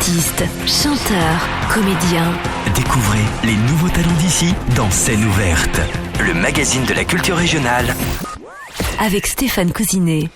Artistes, chanteurs, comédiens. Découvrez les nouveaux talents d'ici dans Scène ouverte, le magazine de la culture régionale. Avec Stéphane Cousinet.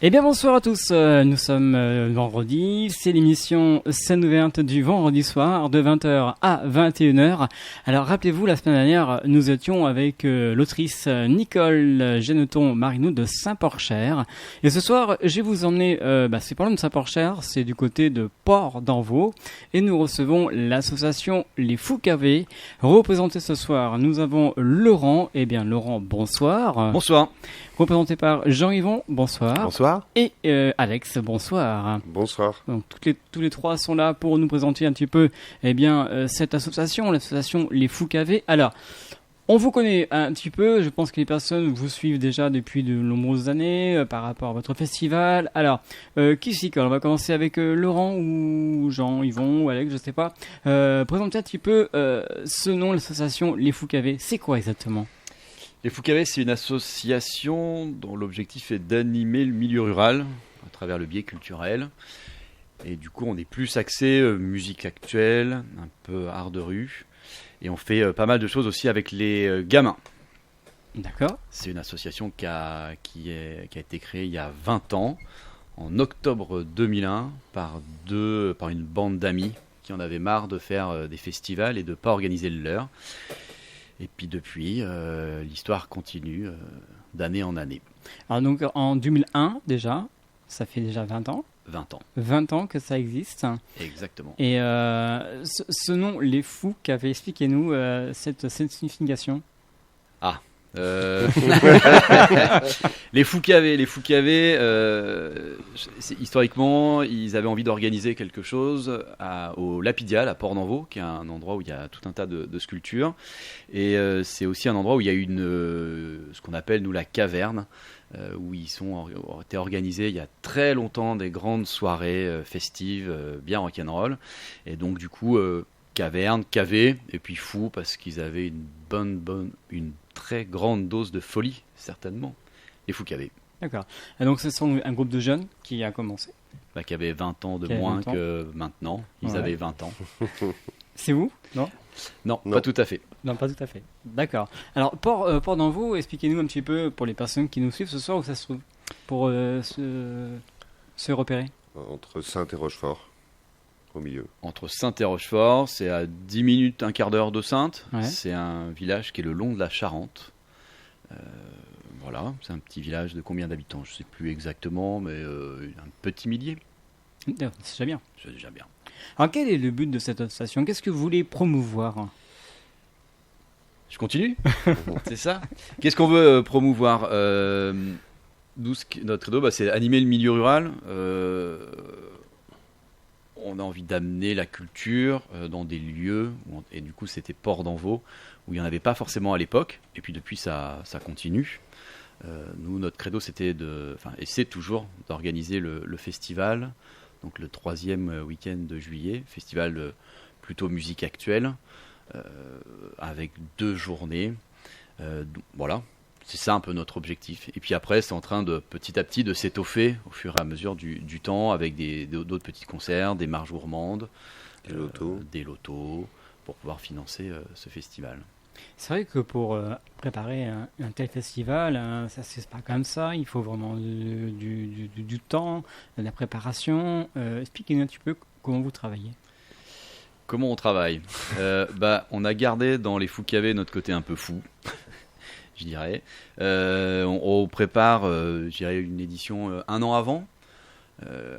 Eh bien bonsoir à tous, nous sommes vendredi, c'est l'émission Scène ouverte du vendredi soir de 20h à 21h. Alors rappelez-vous, la semaine dernière, nous étions avec l'autrice Nicole Geneton-Marinou de Saint-Porcher. Et ce soir, je vais vous emmener, c'est pas loin de Saint-Porcher, c'est du côté de Port d'Envaux. Et nous recevons l'association Les Foucavés. Représenté ce soir, nous avons Laurent. Eh bien Laurent, bonsoir. Bonsoir. Représenté par Jean-Yvon, bonsoir. Bonsoir. Et Alex, bonsoir. Bonsoir. Donc tous les trois sont là pour nous présenter un petit peu cette association, l'association Les Foucavés. Alors, on vous connaît un petit peu, je pense que les personnes vous suivent déjà depuis de nombreuses années par rapport à votre festival. Alors, qui s'y colle ? On va commencer avec Laurent ou Jean-Yvon ou Alex, je sais pas. Présentez un petit peu ce nom, l'association Les Foucavés. C'est quoi exactement ? Les Foucavés, c'est une association dont l'objectif est d'animer le milieu rural à travers le biais culturel. Et du coup, on est plus axé musique actuelle, un peu art de rue. Et on fait pas mal de choses aussi avec les gamins. D'accord. C'est une association qui a été créée il y a 20 ans, en octobre 2001, par une bande d'amis qui en avaient marre de faire des festivals et de ne pas organiser le leur. Et puis depuis, l'histoire continue d'année en année. Alors donc en 2001 déjà, ça fait déjà 20 ans. 20 ans. 20 ans que ça existe. Exactement. Et ce nom, Les Foucavés, expliquez-nous cette signification. Les Foucavés, historiquement, ils avaient envie d'organiser quelque chose au Lapidial, à Port d'Envaux, qui est un endroit où il y a tout un tas de sculptures. Et c'est aussi un endroit où il y a ce qu'on appelle, nous, la caverne, où ont été organisés il y a très longtemps des grandes soirées festives, bien rock'n'roll. Et donc, du coup, caverne, cavé, et puis fou, parce qu'ils avaient une très grande dose de folie, certainement. Les Foucavés. D'accord. Et donc, ce sont un groupe de jeunes qui a commencé. Qui avait 20 ans de moins que maintenant. Ils avaient 20 ans. C'est vous ? Non, pas tout à fait. Non, pas tout à fait. D'accord. Alors, Port d'Envaux, expliquez-nous un petit peu, pour les personnes qui nous suivent ce soir, où ça se trouve, pour se repérer. Entre Saintes et Rochefort, au milieu. Entre Saintes et Rochefort, c'est à 10 minutes, un quart d'heure de Saintes. Ouais. C'est un village qui est le long de la Charente. Voilà, c'est un petit village de combien d'habitants ? Je ne sais plus exactement, mais un petit millier. C'est déjà bien. C'est déjà bien. Alors, quel est le but de cette association ? Qu'est-ce que vous voulez promouvoir ? Je continue ? C'est ça ? Qu'est-ce qu'on veut promouvoir ? Notre credo, c'est animer le milieu rural. On a envie d'amener la culture dans des lieux, et du coup c'était Port d'Envaux, où il n'y en avait pas forcément à l'époque, et puis depuis ça continue. Nous, notre credo, c'était et c'est toujours d'organiser le festival, donc le 3e week-end de juillet, festival plutôt musique actuelle, avec 2 journées. Voilà, c'est ça un peu notre objectif. Et puis après, c'est en train de petit à petit de s'étoffer au fur et à mesure du temps, avec d'autres petits concerts, des marges gourmandes, des lotos, pour pouvoir financer ce festival. C'est vrai que pour préparer un tel festival, ça ne se passe pas comme ça. Il faut vraiment du temps, de la préparation. Expliquez-nous un petit peu comment vous travaillez. Comment on travaille ? On a gardé dans les Foucavés notre côté un peu fou, je dirais. On prépare, une édition 1 an avant,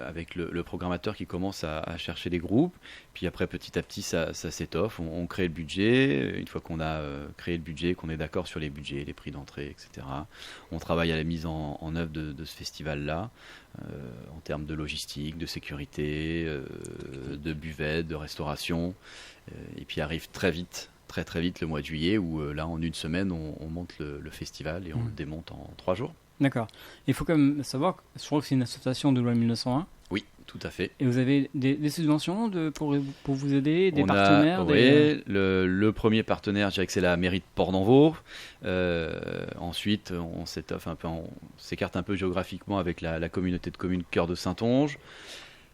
avec le programmateur qui commence à chercher les groupes. Puis après, petit à petit, ça s'étoffe. On crée le budget. Une fois qu'on a créé le budget, qu'on est d'accord sur les budgets, les prix d'entrée, etc., on travaille à la mise en œuvre de ce festival-là, en termes de logistique, de sécurité, de buvette, de restauration. Et puis arrive très vite le mois de juillet, où là, en une semaine, on monte le festival et on le démonte en 3 jours. D'accord. Il faut quand même savoir, je crois que c'est une association de loi 1901. Oui, tout à fait. Et vous avez des subventions pour vous aider, des On partenaires le premier partenaire, je dirais que c'est la mairie de Port d'Envaux. Ensuite, on s'écarte un peu géographiquement avec la communauté de communes Cœur de Saintonge.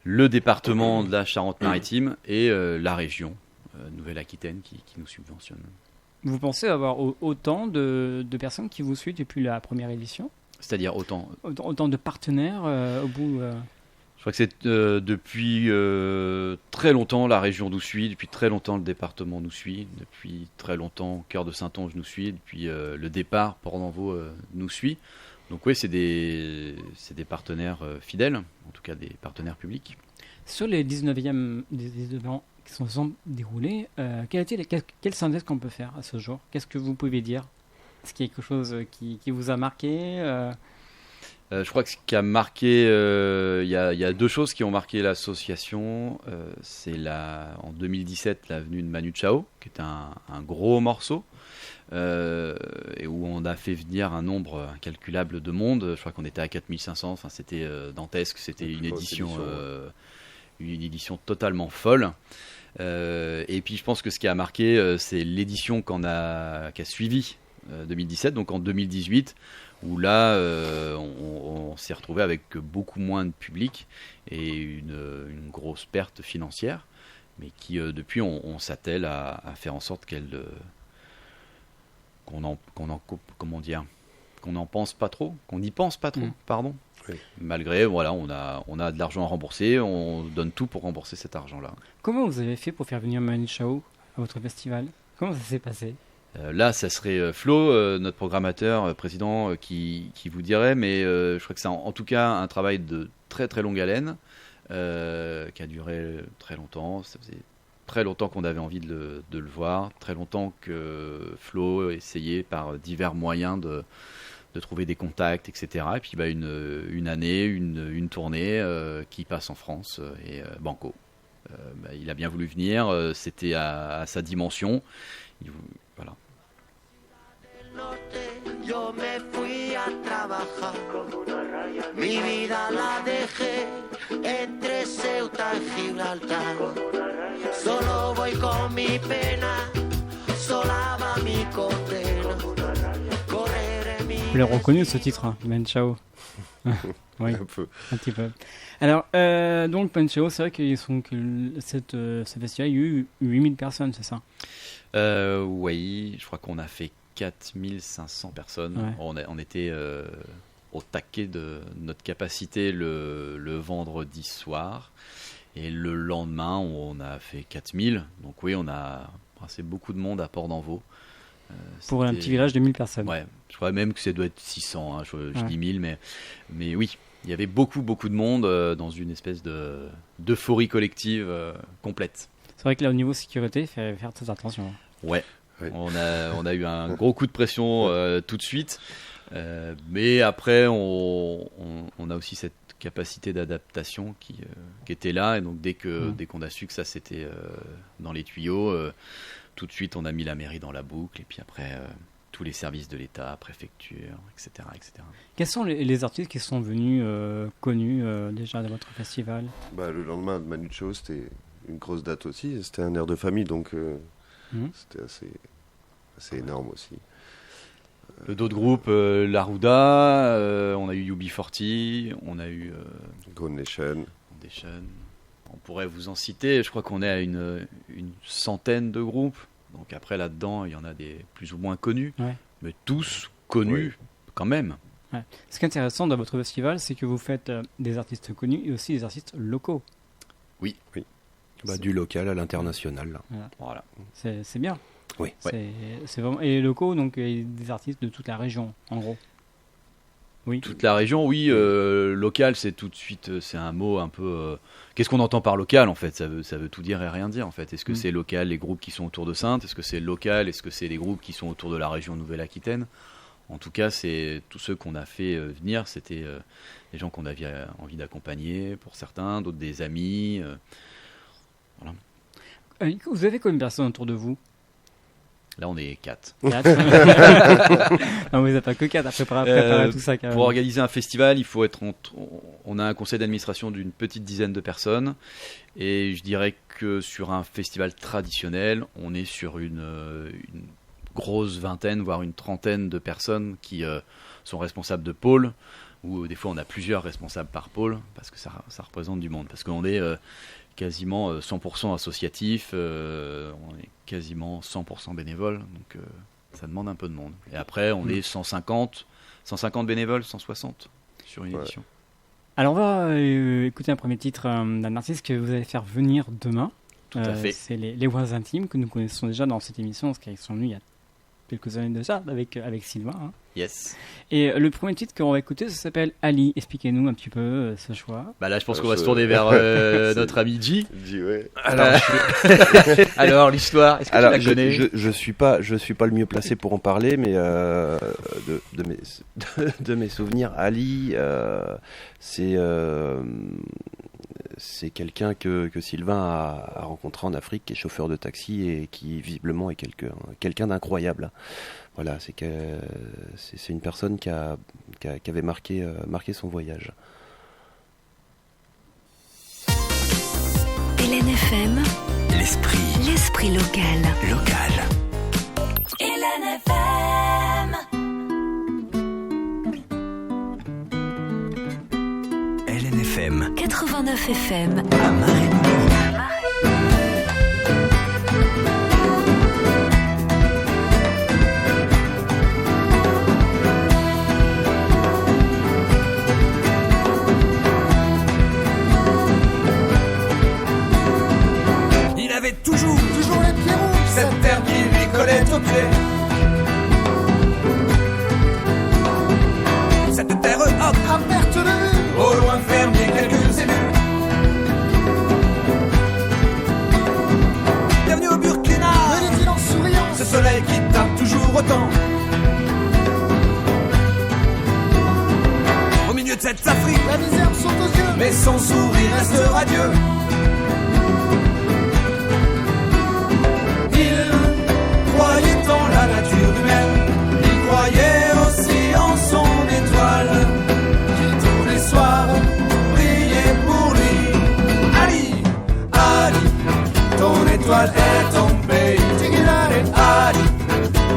le département de la Charente-Maritime et la région Nouvelle-Aquitaine qui nous subventionne. Vous pensez avoir autant de personnes qui vous suivent depuis la première édition? C'est-à-dire autant de partenaires au bout Je crois que c'est depuis très longtemps la région nous suit, depuis très longtemps le département nous suit, depuis très longtemps Cœur de Saintonge nous suit, depuis le départ Port-d'Envaux nous suit. Donc oui, c'est des partenaires fidèles, en tout cas des partenaires publics. Sur les 19 ans qui se sont déroulés, quelle synthèse qu'on peut faire à ce jour? Qu'est-ce que vous pouvez dire? Est-ce qu'il y a quelque chose qui vous a marqué Je crois que ce qui a marqué, il y a deux choses qui ont marqué l'association. C'est en 2017 la venue de Manu Chao, qui est un gros morceau, et où on a fait venir un nombre incalculable de monde. Je crois qu'on était à 4500, enfin, c'était dantesque, c'était une édition totalement folle. Et puis je pense que ce qui a marqué, c'est l'édition qui a suivi 2017, donc en 2018, où là on s'est retrouvé avec beaucoup moins de public et une grosse perte financière, mais qui depuis on s'attelle à faire en sorte qu'on n'en pense pas trop, qu'on n'y pense pas trop, pardon. Oui. Malgré, voilà, on a de l'argent à rembourser, on donne tout pour rembourser cet argent-là. Comment vous avez fait pour faire venir Manu Chao à votre festival? Comment ça s'est passé? Là, ça serait Flo, notre programmateur, président, qui vous dirait, mais je crois que c'est en tout cas un travail de très très longue haleine, qui a duré très longtemps. Ça faisait très longtemps qu'on avait envie de le voir, très longtemps que Flo essayait par divers moyens de trouver des contacts, etc. Et puis une année, une tournée qui passe en France, et banco. Il a bien voulu venir, c'était à sa dimension. Voilà. Yo me fui a trabajar, mi vida la dejé entre Ceuta y Gibraltar. Solo voy con mi pena, sola va mi condena. Correré mi. Vous l'avez reconnu ce titre, hein, Manu Chao? Oui, Un peu. un petit peu. Alors, donc Manu Chao, c'est vrai que ce festival, il y a eu 8000 personnes, c'est ça? Oui, je crois qu'on a fait 4500 personnes. Ouais. On était au taquet de notre capacité le vendredi soir. Et le lendemain, on a fait 4000. Donc oui, on a brassé beaucoup de monde à Port-d'Envaux. Pour un petit village de 1000 personnes. Ouais, je crois même que ça doit être 600. Hein, je dis 1000, mais oui, il y avait beaucoup de monde dans une espèce d'euphorie collective complète. C'est vrai que là, au niveau sécurité, il faut faire très attention. Ouais. Oui. On a eu un gros coup de pression tout de suite, mais après on a aussi cette capacité d'adaptation qui était là, et donc dès qu'on a su que ça c'était dans les tuyaux, tout de suite on a mis la mairie dans la boucle, et puis après tous les services de l'État, préfecture, etc. Quels sont les artistes qui sont venus connus déjà dans votre festival? Le lendemain de Manu Chao, c'était une grosse date aussi, c'était un air de famille, donc c'était assez énorme aussi. D'autres groupes, Larouda, on a eu UB40, on a eu Gone Nation. On pourrait vous en citer, je crois qu'on est à une centaine de groupes. Donc après là-dedans, il y en a des plus ou moins connus, mais tous connus quand même. Ouais. Ce qui est intéressant dans votre festival, c'est que vous faites des artistes connus et aussi des artistes locaux. Oui. Du local à l'international. Voilà. C'est bien. Oui. C'est vraiment... Et locaux, donc des artistes de toute la région, en gros. Oui. Toute la région, oui. Local, c'est tout de suite, c'est un mot un peu. Qu'est-ce qu'on entend par local en fait? Ça veut tout dire et rien dire en fait. Est-ce que c'est local les groupes qui sont autour de Saintes? Est-ce que c'est local? Est-ce que c'est les groupes qui sont autour de la région Nouvelle-Aquitaine? En tout cas, c'est tous ceux qu'on a fait venir, c'était des gens qu'on avait envie d'accompagner pour certains, d'autres des amis. Voilà. Vous avez combien de personnes autour de vous? Là, on est 4. 4. Non, vous n'êtes pas que 4 après préparer tout ça. Carrément. Pour organiser un festival, il faut être on a un conseil d'administration d'une petite dizaine de personnes. Et je dirais que sur un festival traditionnel, on est sur une grosse vingtaine, voire une trentaine de personnes qui sont responsables de pôles. où des fois on a plusieurs responsables par pôle, parce que ça représente du monde, parce qu'on est quasiment 100% associatif, on est quasiment 100% bénévole, donc ça demande un peu de monde. Et après, on est 150 bénévoles, 160 sur une édition. Alors on va écouter un premier titre d'un artiste que vous allez faire venir demain. Tout à fait. C'est les Voix Intimes, que nous connaissons déjà dans cette émission, parce qu'ils sont venus il y a quelques années déjà avec Sylvain. Hein. Yes. Et le premier titre qu'on va écouter, ça s'appelle Ali. Expliquez-nous un petit peu ce choix. Bah là, je pense qu'on va se tourner vers notre ami G. G, ouais. Alors l'histoire, est-ce que tu la connais? Je suis pas le mieux placé pour en parler, mais de mes souvenirs, Ali, c'est quelqu'un que Sylvain a rencontré en Afrique, qui est chauffeur de taxi et qui visiblement est quelqu'un d'incroyable. Voilà, c'est une personne qui avait marqué son voyage. LNFM. L'esprit local. LNFM. LNFM 89 FM. à Marais-Moulineau. Il avait toujours les pieds rouges, cette terre qui lui collait aux pieds. Cette terre hop, à perte de vue, au loin fermier quelques élus. Bienvenue au Burkina, me dit-il en souriant, ce soleil qui tape toujours autant. Au milieu de cette Afrique, la misère me saute aux yeux, mais son sourire reste radieux. Croyait en la nature humaine, il croyait aussi en son étoile, qui tous les soirs brillait pour lui. Ali, Ali, ton étoile est tombée. Tigilare, Ali,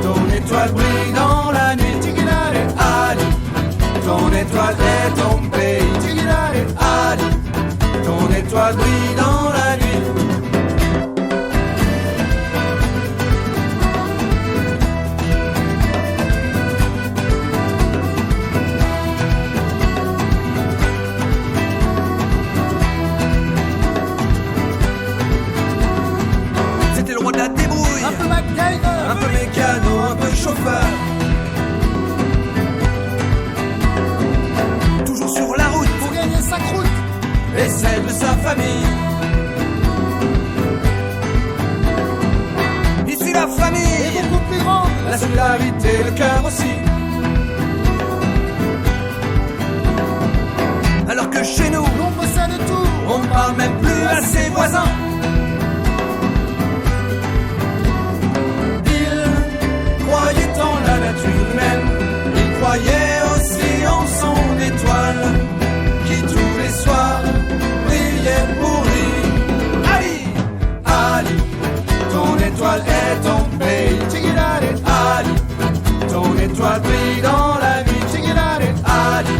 ton étoile brille dans la nuit. Tigilare, Ali, ton étoile est tombée. Tigilare, Ali, ton étoile brille dans la nuit. Un peu mécano, un peu chauffeur. Toujours sur la route pour gagner sa croûte et celle de sa famille. Ici la famille est beaucoup plus grande, la solidarité, le cœur aussi. Alors que chez nous, l'on possède tout, on ne parle même plus à ses voisins. Croyait en la nature humaine, il croyait aussi en son étoile, qui tous les soirs brillait pour lui. Ali, Ali, ton étoile est tombée. Tigilare, Ali, ton étoile brille dans la nuit. Tigilare, Ali,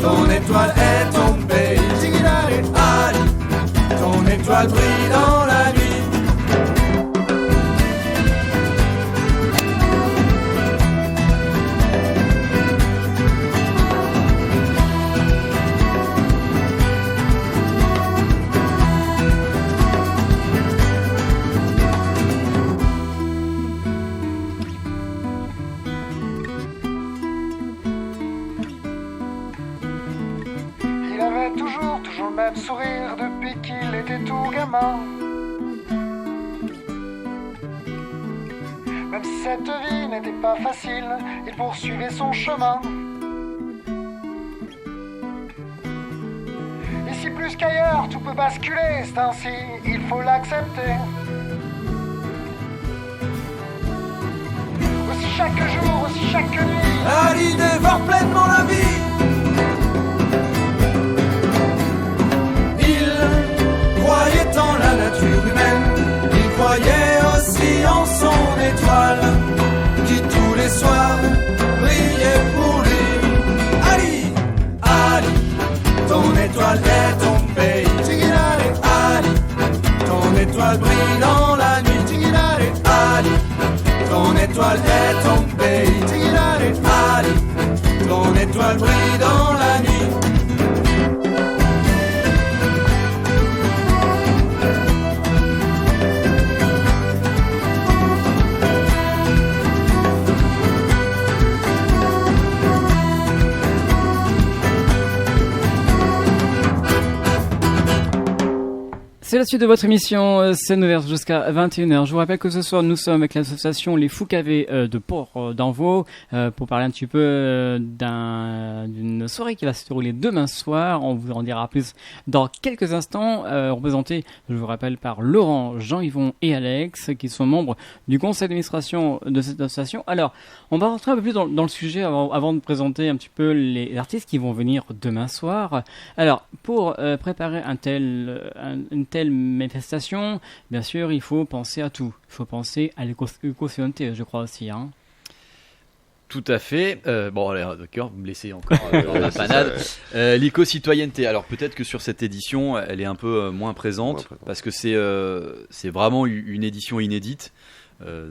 ton étoile est tombée. Tigilare, Ali, ton étoile brille dans la nuit. Toujours le même sourire depuis qu'il était tout gamin. Même si cette vie n'était pas facile, il poursuivait son chemin. Ici plus qu'ailleurs, tout peut basculer, c'est ainsi, il faut l'accepter. Aussi chaque jour, aussi chaque nuit, Ali dévore pleinement la vie. Croyait en la nature humaine, il croyait aussi en son étoile, qui tous les soirs brillait pour lui. Ali, étoile est ton pays. Tigidare, Ali, ton étoile brille dans la nuit. Tigidare, Ali, ton étoile est ton pays. Tigidare, Ali, ton étoile brille dans la nuit. C'est la suite de votre émission Scène ouverte jusqu'à 21h. Je vous rappelle que ce soir nous sommes avec l'association Les Foucavés de Port d'Envaux pour parler un petit peu d'une soirée qui va se dérouler demain soir. On vous en dira plus dans quelques instants. Représenté, je vous rappelle, par Laurent, Jean-Yvon et Alex qui sont membres du conseil d'administration de cette association. Alors, on va rentrer un peu plus dans le sujet avant de présenter un petit peu les artistes qui vont venir demain soir. Alors, pour préparer une telle manifestation, bien sûr, il faut penser à tout. Il faut penser à l'éco-citoyenneté, je crois aussi. Hein. Tout à fait. Bon, allez, d'accord, vous me laissez encore dans la panade. L'éco-citoyenneté. Alors, peut-être que sur cette édition, elle est un peu moins présente, parce que c'est vraiment une édition inédite.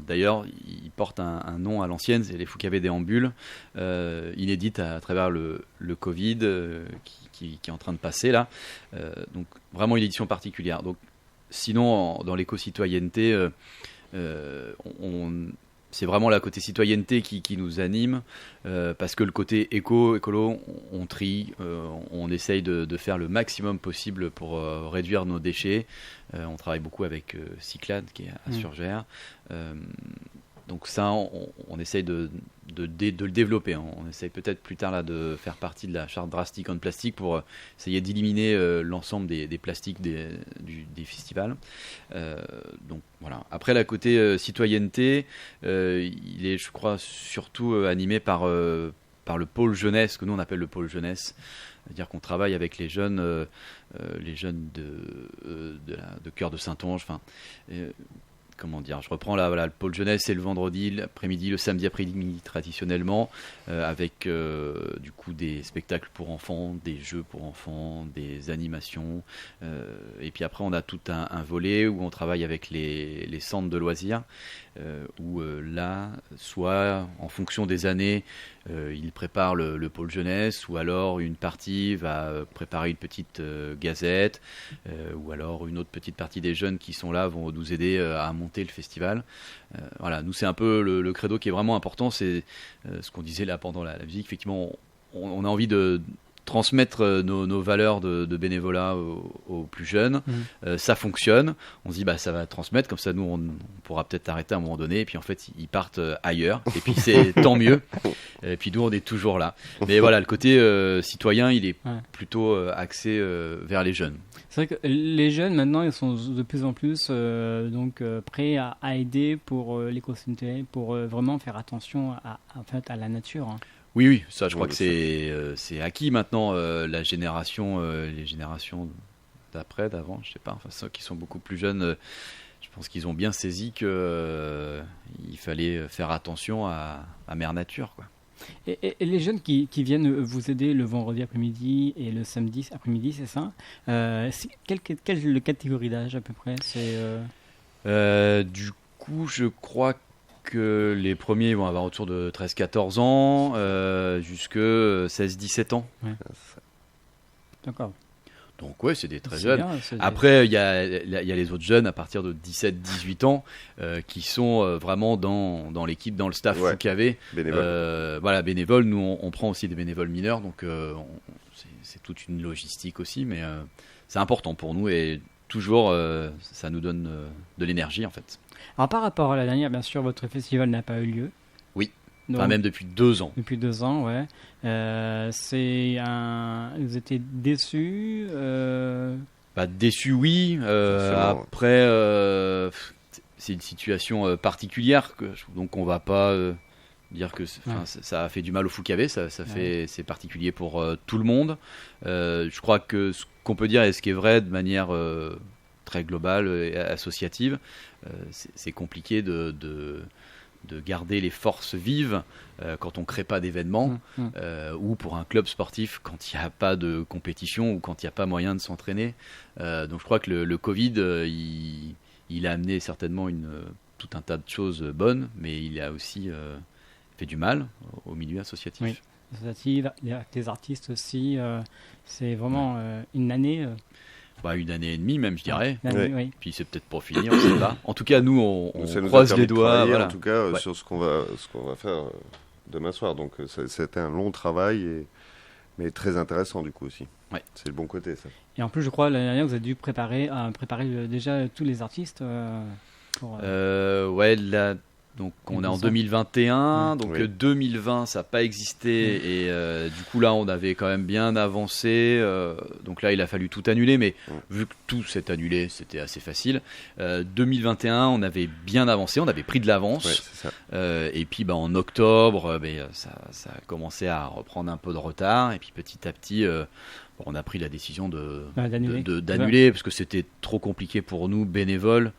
D'ailleurs, il porte un nom à l'ancienne, c'est les Foucavés Déambules, inédite à travers le Covid qui est en train de passer là. Donc vraiment une édition particulière. Donc, sinon, dans l'éco-citoyenneté, c'est vraiment la côté citoyenneté qui nous anime, parce que le côté écolo, on trie, on essaye de faire le maximum possible pour réduire nos déchets. On travaille beaucoup avec Cyclade qui est à Surgères. Donc ça, on essaye de le développer. On essaye peut-être plus tard là, de faire partie de la charte drastique on plastique pour essayer d'éliminer l'ensemble des plastiques des festivals. Donc voilà. Après, la côté citoyenneté, il est, je crois, surtout animé par le pôle jeunesse, que nous on appelle le pôle jeunesse. C'est-à-dire qu'on travaille avec les jeunes de Cœur de Saintonge. Comment dire, je reprends le pôle jeunesse, c'est le vendredi l'après-midi, le samedi après-midi traditionnellement, avec du coup des spectacles pour enfants, des jeux pour enfants, des animations, et puis après on a tout un volet où on travaille avec les centres de loisirs, où là, soit en fonction des années, ils préparent le pôle jeunesse, ou alors une partie va préparer une petite gazette, ou alors une autre petite partie des jeunes qui sont là vont nous aider à monter le festival. Voilà, nous c'est un peu le credo qui est vraiment important, c'est ce qu'on disait là pendant la musique. Effectivement, on a envie de transmettre nos valeurs de bénévolat aux plus jeunes. Ça fonctionne, on se dit ça va transmettre, comme ça nous on pourra peut-être arrêter à un moment donné, et puis en fait ils partent ailleurs, et puis c'est tant mieux, et puis nous on est toujours là. Mais voilà, le côté citoyen il est plutôt axé vers les jeunes. C'est vrai que les jeunes maintenant ils sont de plus en plus prêts à aider pour l'écocité, pour vraiment faire attention à la nature. Hein. Oui, ça je crois que c'est acquis maintenant. Les générations d'après, d'avant, je sais pas, ceux qui sont beaucoup plus jeunes, je pense qu'ils ont bien saisi qu'il fallait faire attention à Mère Nature, quoi. Et les jeunes qui viennent vous aider le vendredi après-midi et le samedi après-midi, c'est ça, quelle catégorie d'âge à peu près Du coup, je crois que les premiers vont avoir autour de 13-14 ans, jusque 16-17 ans. Ouais. D'accord. Donc ouais, c'est des très jeunes. Après, il y a les autres jeunes à partir de 17-18 ans qui sont vraiment dans l'équipe, dans le staff Foucavé. Bénévoles. Voilà, bénévoles. Nous, on prend aussi des bénévoles mineurs, donc c'est toute une logistique aussi, mais c'est important pour nous et toujours, ça nous donne de l'énergie en fait. Alors par rapport à la dernière, bien sûr, votre festival n'a pas eu lieu. Oui. Enfin, même depuis 2 ans. Depuis 2 ans, ouais. Vous étiez déçus Déçus, oui. Après, c'est une situation particulière, donc on va pas dire que ça a fait du mal au Foucavé. C'est particulier pour tout le monde. Je crois que ce qu'on peut dire et ce qui est vrai de manière très globale et associative, c'est compliqué de de garder les forces vives quand on crée pas d'événements ou pour un club sportif quand il n'y a pas de compétition ou quand il n'y a pas moyen de s'entraîner. Donc je crois que le Covid, il a amené certainement tout un tas de choses bonnes, mais il a aussi fait du mal au milieu associatif. Oui. Les artistes aussi, c'est vraiment une année. Une année et demie même, je dirais. Oui. Puis c'est peut-être pour finir, on sait pas. En tout cas, nous, on ça nous croise a les permis de doigts. travailler, Voilà. En tout cas, sur ce qu'on va faire demain soir. Donc c'était un long travail, mais très intéressant du coup aussi. Ouais. C'est le bon côté, ça. Et en plus, je crois, l'année dernière, vous avez dû préparer déjà tous les artistes pour... Donc on est en 2021, donc 2020 ça n'a pas existé et du coup là on avait quand même bien avancé, donc là il a fallu tout annuler, mais vu que tout s'est annulé c'était assez facile. 2021 on avait bien avancé, on avait pris de l'avance, c'est ça. Et puis en octobre ça a commencé à reprendre un peu de retard et puis petit à petit on a pris la décision d'annuler parce que c'était trop compliqué pour nous bénévoles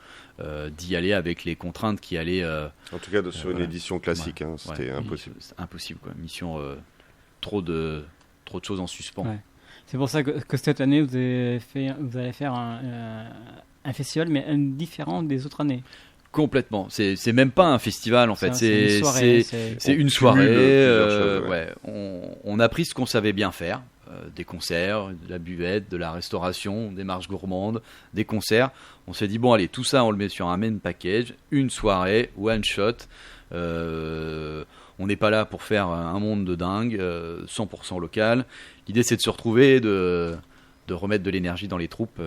d'y aller avec les contraintes qui allaient... en tout cas, sur une édition classique, c'était impossible. C'est impossible, quoi. Mission, trop de choses en suspens. Ouais. C'est pour ça que cette année, vous allez faire un festival, mais différent des autres années. Complètement. C'est même pas un festival, en fait. C'est une soirée. On a pris ce qu'on savait bien faire. Des concerts, de la buvette, de la restauration, des marches gourmandes, des concerts. On s'est dit, bon, allez, tout ça, on le met sur un main package, une soirée, one shot. On n'est pas là pour faire un monde de dingue, 100% local. L'idée, c'est de se retrouver, de remettre de l'énergie dans les troupes,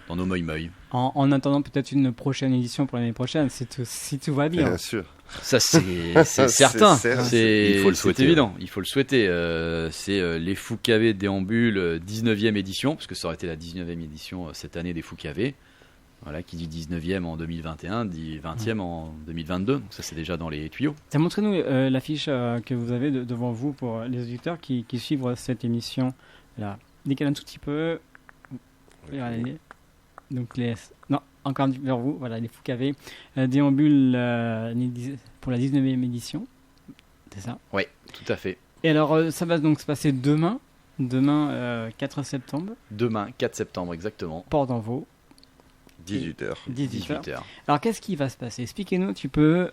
dans nos moi-moi. En attendant peut-être une prochaine édition pour l'année prochaine, si tout va bien. Bien sûr. Ça, c'est certain. Il faut le souhaiter. C'est évident, il faut le souhaiter. C'est les Foucavés Déambule 19e édition, parce que ça aurait été la 19e édition cette année des Foucavés. Voilà, qui dit 19e en 2021, dit 20e en 2022. Donc ça, c'est déjà dans les tuyaux. Montrez-nous l'affiche que vous avez devant vous pour les auditeurs qui suivent cette émission. Là, décale un tout petit peu. Okay. Donc non, encore vers vous, voilà, les Foucavés déambulent pour la 19e édition, c'est ça? Oui, tout à fait. Et alors, ça va donc se passer demain 4 septembre. Demain, 4 septembre, exactement. Port d'Envaux. 18h. Alors, qu'est-ce qui va se passer? Expliquez-nous un petit peu,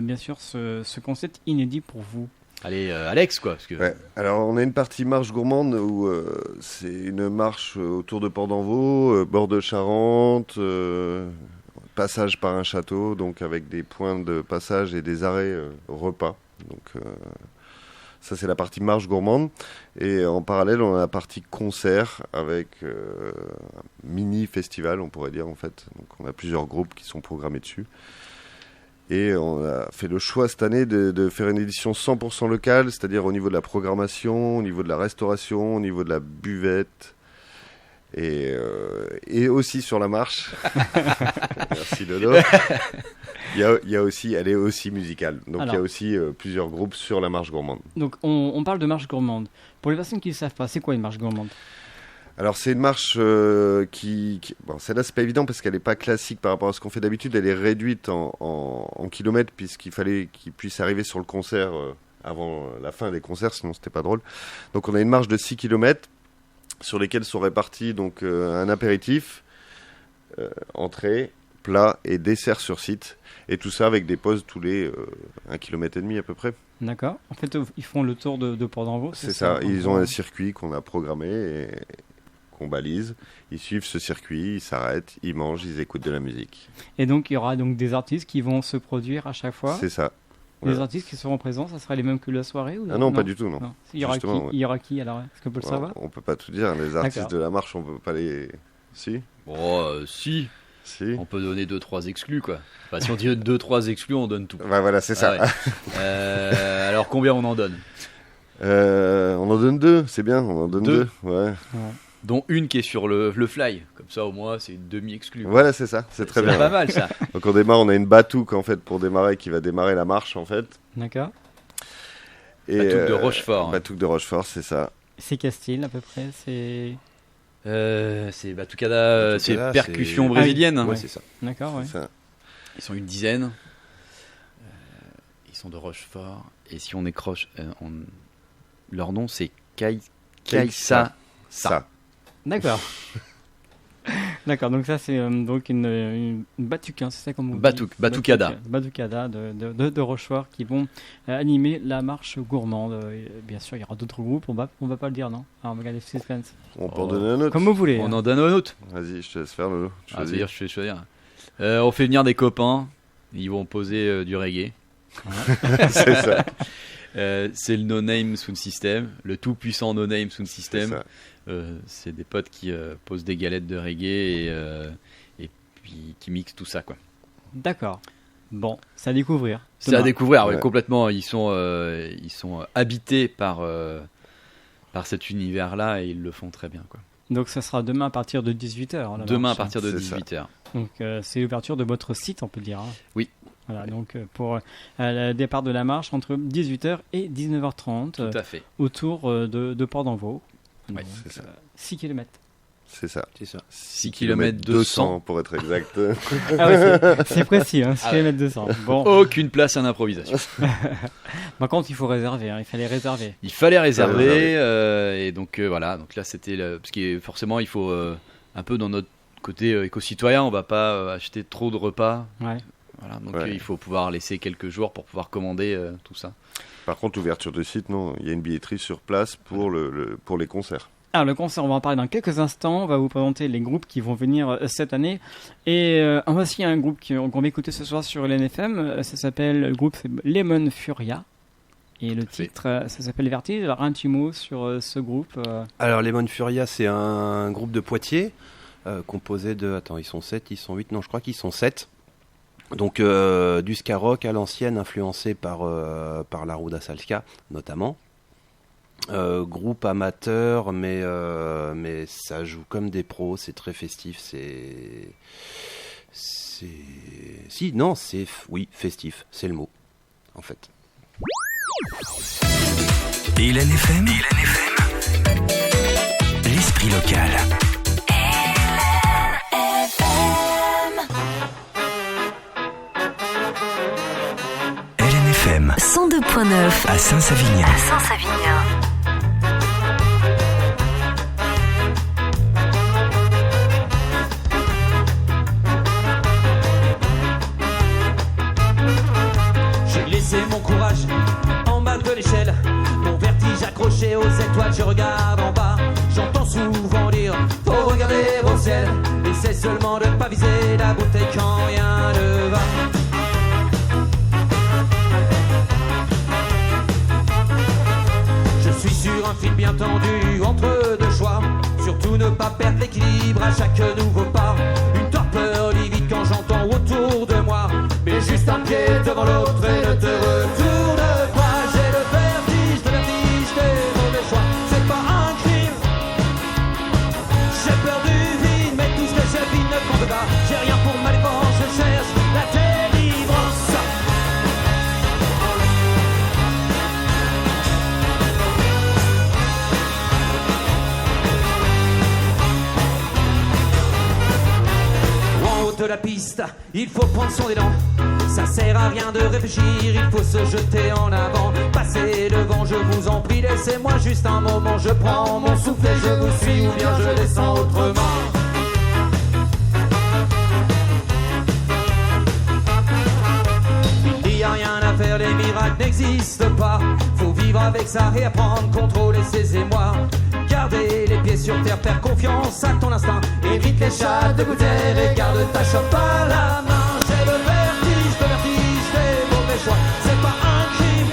bien sûr, ce concept inédit pour vous. Allez, Alex, quoi. Parce que... Ouais. Alors, on a une partie marche gourmande où c'est une marche autour de Port d'Envaux, bord de Charente, passage par un château, donc avec des points de passage et des arrêts repas. Donc, ça, c'est la partie marche gourmande. Et en parallèle, on a la partie concert avec un mini-festival, on pourrait dire, en fait. Donc, on a plusieurs groupes qui sont programmés dessus. Et on a fait le choix cette année de faire une édition 100% locale, c'est-à-dire au niveau de la programmation, au niveau de la restauration, au niveau de la buvette et aussi sur la marche. Merci Dodo. Il y a aussi, elle est aussi musicale. Donc il y a aussi plusieurs groupes sur la marche gourmande. Donc on parle de marche gourmande. Pour les personnes qui ne savent pas, c'est quoi une marche gourmande ? Alors c'est une marche bon, celle-là c'est pas évident parce qu'elle n'est pas classique par rapport à ce qu'on fait d'habitude. Elle est réduite en kilomètres puisqu'il fallait qu'il puisse arriver sur le concert avant la fin des concerts, sinon c'était pas drôle. Donc on a une marche de 6 km sur lesquelles sont répartis donc un apéritif, entrée, plat et dessert sur site. Et tout ça avec des pauses tous les 1,5 km à peu près. D'accord. En fait, ils font le tour de Port d'Envaux. C'est ça. Ils ont un circuit qu'on a programmé et qu'on balise. Ils suivent ce circuit, ils s'arrêtent, ils mangent, ils écoutent de la musique. Et donc, il y aura donc des artistes qui vont se produire à chaque fois. C'est ça. Les artistes qui seront présents, ça sera les mêmes que la soirée ou non, pas du tout, non. Il y aura qui alors? Est-ce qu'on peut le savoir? On peut pas tout dire. Les artistes de la marche, on peut pas les... Si. Si. On peut donner 2-3 exclus, quoi. Enfin, si on dit 2-3 exclus, on donne tout. Bah voilà, c'est ça. Ouais. Alors, combien on en donne? On en donne 2, c'est bien. On en donne 2. Ouais. Dont une qui est sur le fly. Comme ça, au moins, c'est une demi-exclue. Voilà, c'est ça. C'est très bien. C'est pas mal, ça. Donc, on démarre, on a une batouque, en fait, pour démarrer, qui va démarrer la marche, en fait. D'accord. Batouque de Rochefort. Batouque de Rochefort, c'est ça. C'est quel style, à peu près? C'est Batucada, c'est percussion brésilienne. Ouais, c'est ça. D'accord, ouais. Ça. Ils sont une dizaine. Ils sont de Rochefort. Et si on décroche, leur nom c'est Kaïssa. Ça. D'accord. D'accord, donc ça c'est donc une batuque, c'est ça comme vous Batucada. Batucada de Rochefort qui vont animer la marche gourmande. Bien sûr, il y aura d'autres groupes, on va pas le dire, non? Alors, on va garder le suspense. On peut en donner un autre. Comme vous voulez. On en donne un autre. Vas-y, je te laisse faire le. C'est-à-dire, je fais choisir. On fait venir des copains, ils vont poser du reggae. C'est ça. C'est le No Name Sound System, le tout puissant No Name Sound System. C'est des potes qui posent des galettes de reggae et puis qui mixent tout ça, quoi. D'accord. Bon, c'est à découvrir. C'est à découvrir, Ouais. complètement. Ils sont habités par cet univers-là et ils le font très bien, quoi. Donc ça sera demain à partir de 18h. Demain à partir de C'est ça. 18h. Donc c'est l'ouverture de votre site, on peut dire. Hein. Oui. Voilà, donc pour le départ de la marche entre 18h et 19h30 Tout à fait. autour de Port-d'Envaux. Ouais, Donc, c'est ça. 6 km. C'est ça. 6 km 200. pour être exact. Ah oui, c'est précis, hein, 6 km 200. Bon, Aucune place à l'improvisation. par contre, il faut réserver, hein, il fallait réserver. Il fallait réserver et donc voilà. Donc là, c'était parce que forcément, il faut un peu dans notre côté éco-citoyen, on va pas acheter trop de repas. Ouais. Voilà, donc Ouais. il faut pouvoir laisser quelques jours pour pouvoir commander tout ça. Par contre, l'ouverture de site, non, il y a une billetterie sur place pour pour les concerts. Alors, le concert, on va en parler dans quelques instants. On va vous présenter les groupes qui vont venir cette année. Et en voici un groupe qu'on va écouter ce soir sur LNFM. Ça s'appelle, le groupe c'est Lemon Furia. Et le titre, ça s'appelle Vertige. Alors, un petit mot sur ce groupe. Alors, Lemon Furia, c'est un groupe de Poitiers composé de... Attends, ils sont 7, ils sont 8, non, je crois qu'ils sont 7. Donc, du ska rock à l'ancienne, influencé par la Ruda Salska, notamment. Groupe amateur, mais ça joue comme des pros, c'est très festif, oui, festif, c'est le mot, en fait. Et LNFM, l'esprit local. LNFM 102.9 à Saint-Savinien. J'ai laissé mon courage en bas de l'échelle, mon vertige accroché aux étoiles, je regarde en bas, j'entends souvent dire faut regarder au ciel, et c'est seulement de pas viser la bouteille quand rien ne va. Je suis sur un fil bien tendu entre deux choix, surtout ne pas perdre l'équilibre à chaque nouveau pas, une torpeur livide quand j'entends autour de moi, mais juste un pied devant l'autre et ne te retourne pas. J'ai le vertige des mauvais choix, c'est pas un crime. J'ai peur du vide, mais tout ce que je vis ne compte pas. J'ai rien pour ma défense, je cherche la délivrance. En haut de la piste, il faut prendre son élan. Ça sert à rien de réfléchir, il faut se jeter en avant. Passez devant, je vous en prie, laissez-moi juste un moment. Je prends mon souffle et je vous suis, ou bien je descends autrement. Il n'y a rien à faire, les miracles n'existent pas. Faut vivre avec ça et apprendre, contrôler ses émois. Garder les pieds sur terre, faire confiance à ton instinct. Évite les chats de gouttière et garde ta chope à la main. J'ai le vertige des mauvais choix, c'est pas un crime.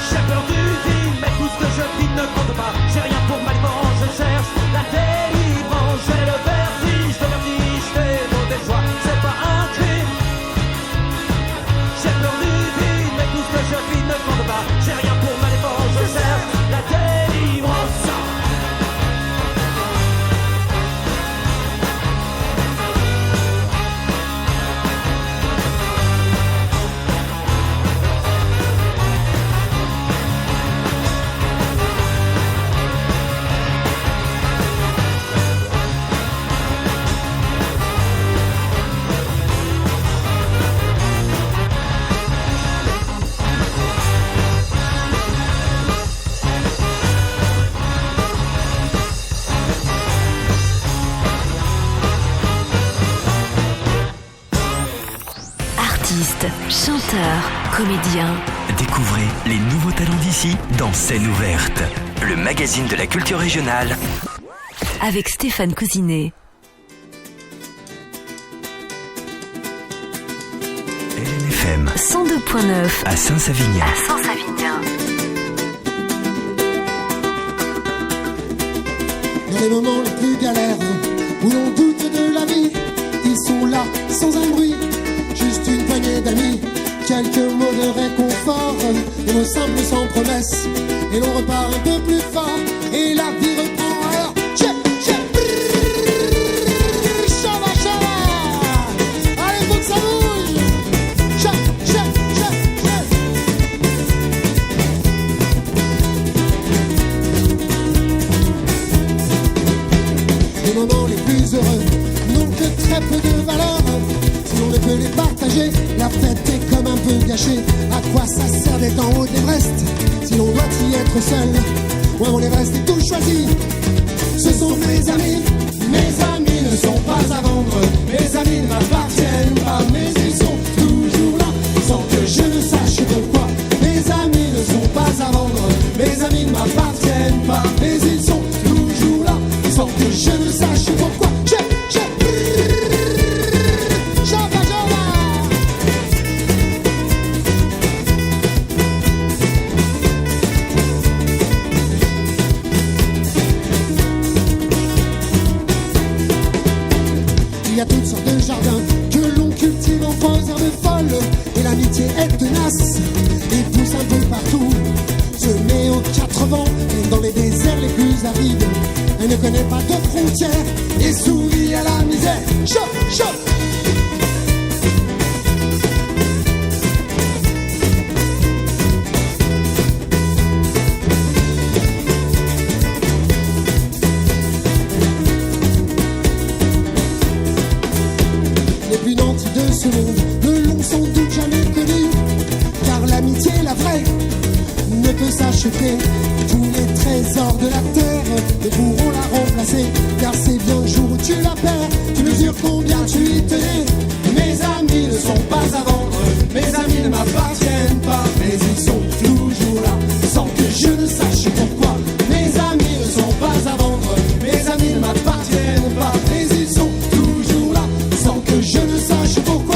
J'ai peur du vide, mais tout ce que je vis ne compte pas. J'ai rien pour ma défense, je cherche la délivrance. J'ai le vertige des mauvais choix, c'est pas un crime. J'ai peur du vide, mais tout ce que je vis ne compte pas. J'ai rien pour ma défense, je cherche la délivrance. Artistes, chanteurs, comédiens. Découvrez les nouveaux talents d'ici dans Scène ouverte, le magazine de la culture régionale. Avec Stéphane Cousinet. LNFM 102.9 à Saint-Savignan. Dans les moments les plus galères, où l'on doute de la vie, ils sont là, sans un bruit, juste une poignée d'amis. Quelques mots de réconfort, des mots simples sans promesse, et l'on repart un peu plus fort, et la vie reprend alors. Allez, faut que ça bouge. Les moments les plus heureux n'ont que très peu de valeur. Si l'on ne peut les partager, la fête est comme un peu gâchée. À quoi ça sert d'être en haut de l'Everest si l'on doit y être seul? Moi mon Everest est tout choisi. Ce sont mes amis ne sont pas à vendre. Mes amis ne m'appartiennent pas, mais ils sont toujours là, sans que je ne sache pourquoi. Mes amis ne sont pas à vendre. Mes amis ne m'appartiennent pas, mais ils sont toujours là, sans que je ne sache pourquoi. Il y a toutes sortes de jardins que l'on cultive en pose herbes folles. Et l'amitié est tenace et pousse un peu partout. Semée aux quatre vents et dans les déserts les plus arides. Elle ne connaît pas de frontières et sourit à la misère. Chaud. Les plus nantis de ce monde ne l'ont sans doute jamais connu, car l'amitié, la vraie, ne peut s'acheter. Tous les trésors de la terre ne pourront la remplacer, car c'est bien le jour où tu la perds, tu mesures combien tu y tenais. Mes amis ne sont pas à vendre, mes amis ne m'appartiennent pas, mais ils sont toujours là, sans que je ne sache pourquoi. Mes amis ne sont pas à vendre, mes amis ne m'appartiennent pas, mais ils sont toujours là, sans que je ne sache pourquoi.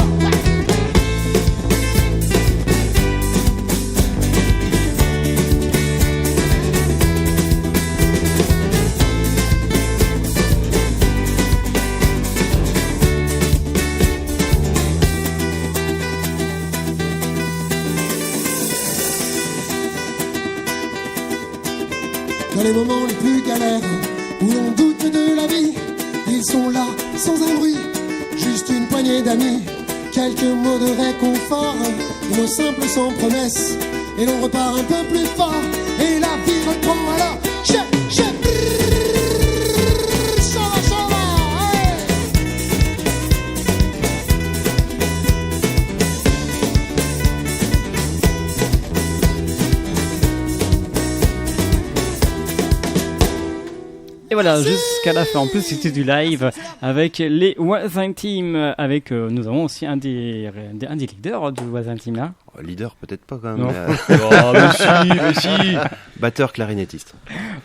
Dans les moments les plus galères, où l'on doute de la vie, ils sont là, sans un bruit, juste une poignée d'amis. Quelques mots de réconfort, des mots simples sans promesse, et l'on repart un peu plus fort, et la vie reprend alors. Et voilà, jusqu'à la fin. En plus, c'était du live avec les Voisins Team. Avec, nous avons aussi un des leaders du Voisins Team là. Leader, peut-être pas quand même. Mais si. Batteur clarinettiste.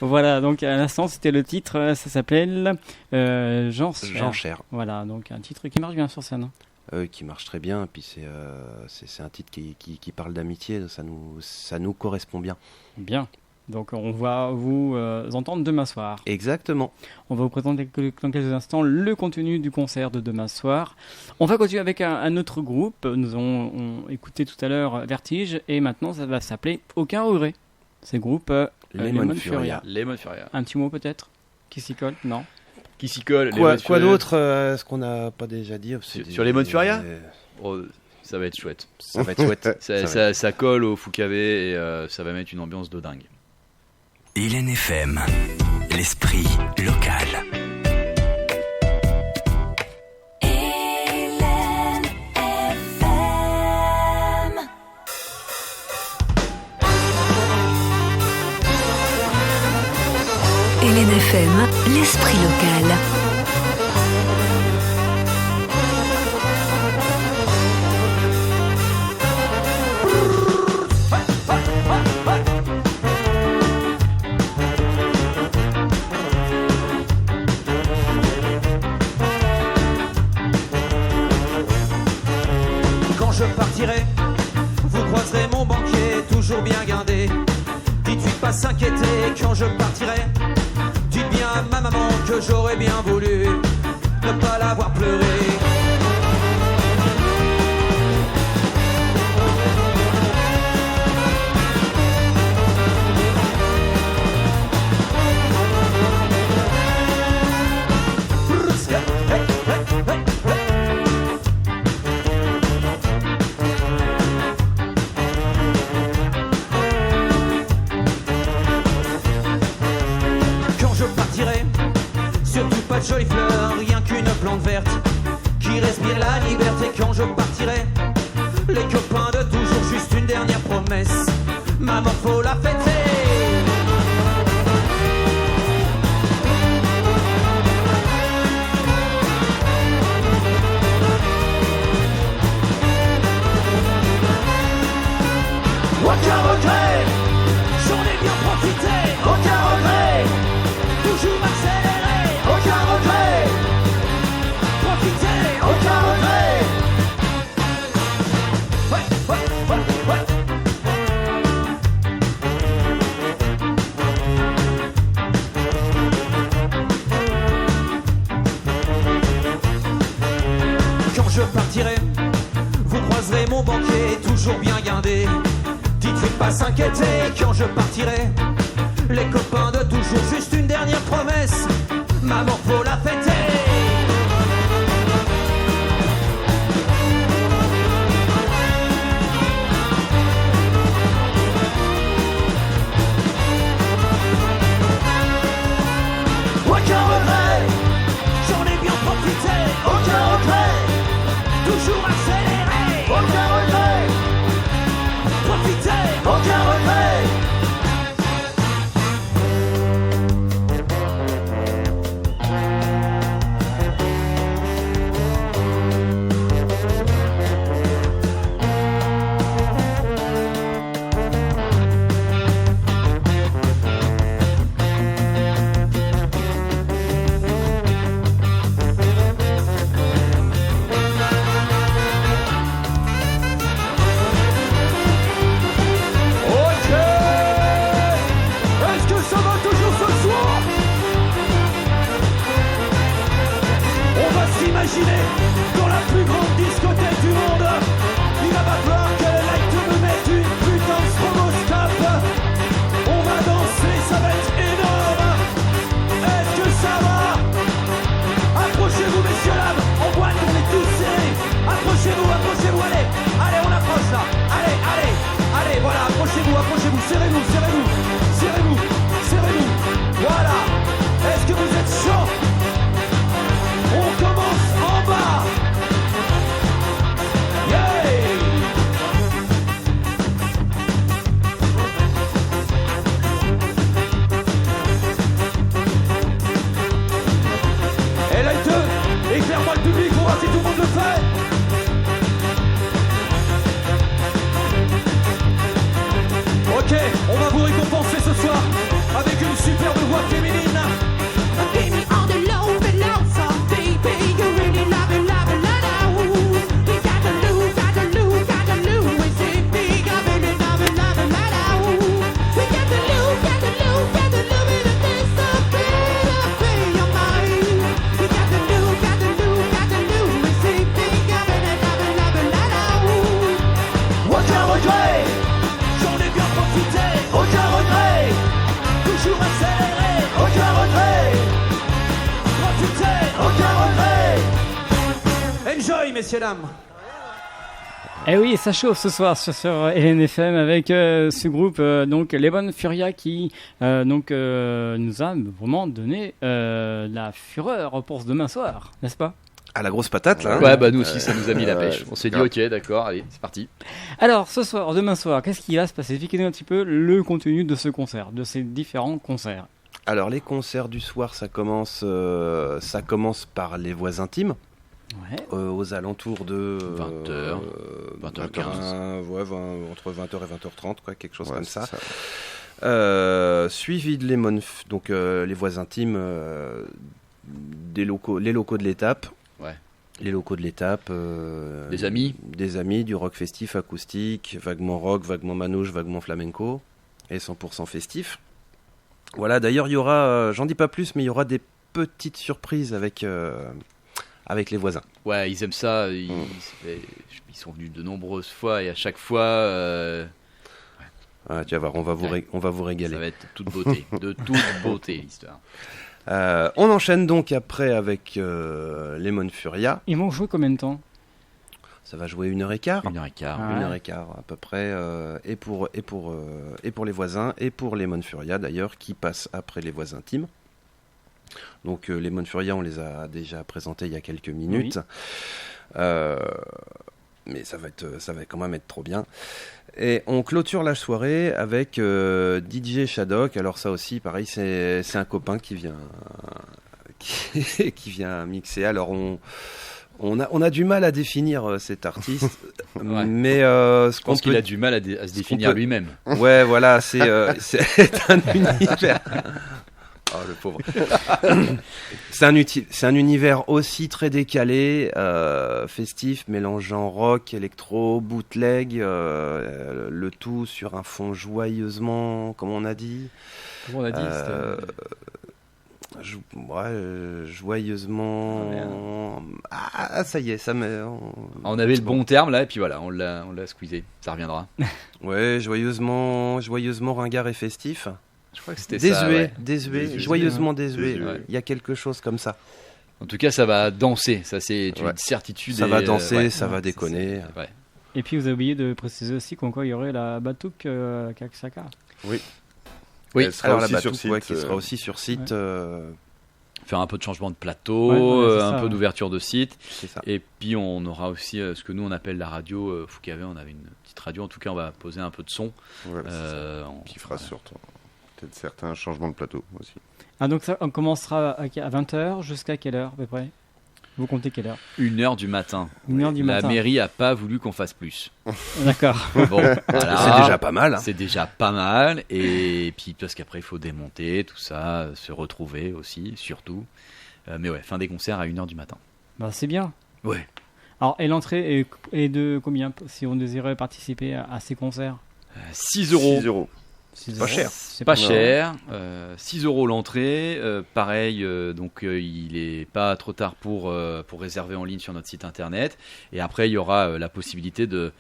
Voilà, donc à l'instant, c'était le titre. Ça s'appelle Jean Cher. Voilà, donc un titre qui marche bien sur scène. Qui marche très bien. Et puis c'est un titre qui parle d'amitié. Ça nous correspond bien. Bien. Donc on va vous entendre demain soir. Exactement. On va vous présenter dans quelques instants le contenu du concert de demain soir. On va continuer avec un autre groupe. Nous avons écouté tout à l'heure Vertige et maintenant ça va s'appeler Aucun regret. C'est le groupe Lemon Furia. Lemon Furia. Un petit mot peut-être qui s'y colle? Non. Qui s'y colle? Quoi d'autre est-ce qu'on n'a pas déjà dit sur Lemon Furia? Ça va être chouette. Ça va être chouette. Ça colle au Foucavé et ça va mettre une ambiance de dingue. LNFM, l'esprit local. LNFM, l'esprit local. partirez, vous croiserez mon banquier toujours bien guindé. Dites-lui de pas s'inquiéter quand je partirai. Dites bien à ma maman que j'aurais bien voulu ne pas l'avoir pleuré. Surtout pas de jolies fleurs, rien qu'une plante verte qui respire la liberté quand je partirai. Les copains de toujours, juste une dernière promesse. Maman, faut la fêter. Aucun regret, j'en ai bien profité. Aucun regret, toujours accéléré. Aucun regret, profiter. Aucun regret. Ouais, ouais, ouais, ouais. Quand je partirai, vous croiserez mon banquier toujours bien guindé. Dites-lui de pas s'inquiéter quand je partirai. Les copains de toujours, juste une dernière promesse. Maman, faut la fêter. Aucun regret, j'en ai bien profité. Aucun regret, toujours accéléré. Aucun regret, profiter. Aucun regret. Imaginez, dans la plus grande discothèque du monde, il va pas falloir que Light me mette une putain de stroboscope. On va danser, ça va être énorme. Est-ce que ça va? Approchez-vous, messieurs, dames, en boîte, on est tous serrés. Approchez-vous, approchez-vous, allez, allez, on approche là. Allez, allez, allez, voilà, approchez-vous, approchez-vous, serrez-vous, serrez-vous, serrez-vous, serrez-vous. Voilà. Est-ce que vous êtes chaud? On commence en bas. Yeah. Et là, éclaire-moi le public pour voir si tout le monde le fait. Ok, on va vous récompenser ce soir avec une superbe voix féminine. Enjoy, messieurs, dames. Eh oui, ça chauffe ce soir sur LNFM avec ce groupe donc Les Bonnes Furias qui nous a vraiment donné la fureur pour ce demain soir, n'est-ce pas? À la grosse patate là. Ouais, bah nous aussi ça nous a mis la pêche. On s'est dit ok, d'accord, allez, c'est parti. Alors ce soir, demain soir, qu'est-ce qui va se passer? Expliquez-nous un petit peu le contenu de ce concert, de ces différents concerts. Alors les concerts du soir, ça commence par les voix intimes. Ouais. Aux alentours de 20h, 20h15. Ouais, entre 20h et 20h30, quoi, quelque chose comme ça. Ça. Suivi de donc les voix intimes les locaux de l'étape. Ouais. Les locaux de l'étape. Des amis. Des amis, du rock festif, acoustique, vaguement rock, vaguement manouche, vaguement flamenco, et 100% festif. Voilà, d'ailleurs, il y aura, j'en dis pas plus, mais il y aura des petites surprises avec les voisins. Ouais, ils aiment ça. Ils sont venus de nombreuses fois et à chaque fois... tu vas voir, on va vous régaler. Ça va être toute beauté, de toute beauté l'histoire. On enchaîne donc après avec Lemon Furia. Ils vont jouer combien de temps? Ça va jouer 1h15. 1h15. Ah. 1h15 à peu près. Et pour les voisins et pour Lemon Furia d'ailleurs qui passe après les voisins Team. Donc Lemon Furia on les a déjà présentés il y a quelques minutes. Oui. Mais ça va quand même être trop bien. Et on clôture la soirée avec DJ Shadok. Alors ça aussi, pareil, c'est un copain qui vient mixer. Alors on a du mal à définir cet artiste, ouais. Mais je pense qu'il a du mal à se définir lui-même. Ouais, voilà, c'est un univers. Oh, le pauvre. C'est un univers aussi très décalé, festif, mélangeant rock, électro, bootleg, le tout sur un fond joyeusement, comme on a dit. Comment on a dit joyeusement. Ah, ça y est, ça me. On avait le bon terme là, et puis voilà, on l'a squeezé. Ça reviendra. Ouais, joyeusement ringard et festif. Je crois que c'était désuet, joyeusement désuet. Ouais. Il y a quelque chose comme ça. En tout cas, ça va danser. Ça, c'est une certitude. Ça va danser, ça va déconner. Ouais. Et puis, vous avez oublié de préciser aussi qu'en quoi il y aurait la Batouk Kaksaka. Oui. Alors la Batouk, qui sera aussi sur site. Faire un peu de changement de plateau, un peu d'ouverture de site. C'est ça. Et puis, on aura aussi ce que nous, on appelle la radio Foucavé. On avait une petite radio. En tout cas, on va poser un peu de son. Ouais, qui fera surtout peut-être certains changements de plateau aussi. Ah, donc ça, on commencera à 20h jusqu'à quelle heure à peu près? Vous comptez quelle heure? 1h du matin. 1h du matin. La mairie a pas voulu qu'on fasse plus. D'accord. Bon, voilà. C'est déjà pas mal. Hein. C'est déjà pas mal. Et puis, parce qu'après, il faut démonter tout ça, se retrouver aussi, surtout. Mais ouais, fin des concerts à 1h du matin. Bah, c'est bien. Ouais. Alors, et l'entrée est de combien si on désirait participer à ces concerts? 6 euros. 6 euros. C'est pas cher. C'est pas cher. 6 euros l'entrée. Pareil, donc il est pas trop tard pour réserver en ligne sur notre site internet. Et après, il y aura la possibilité de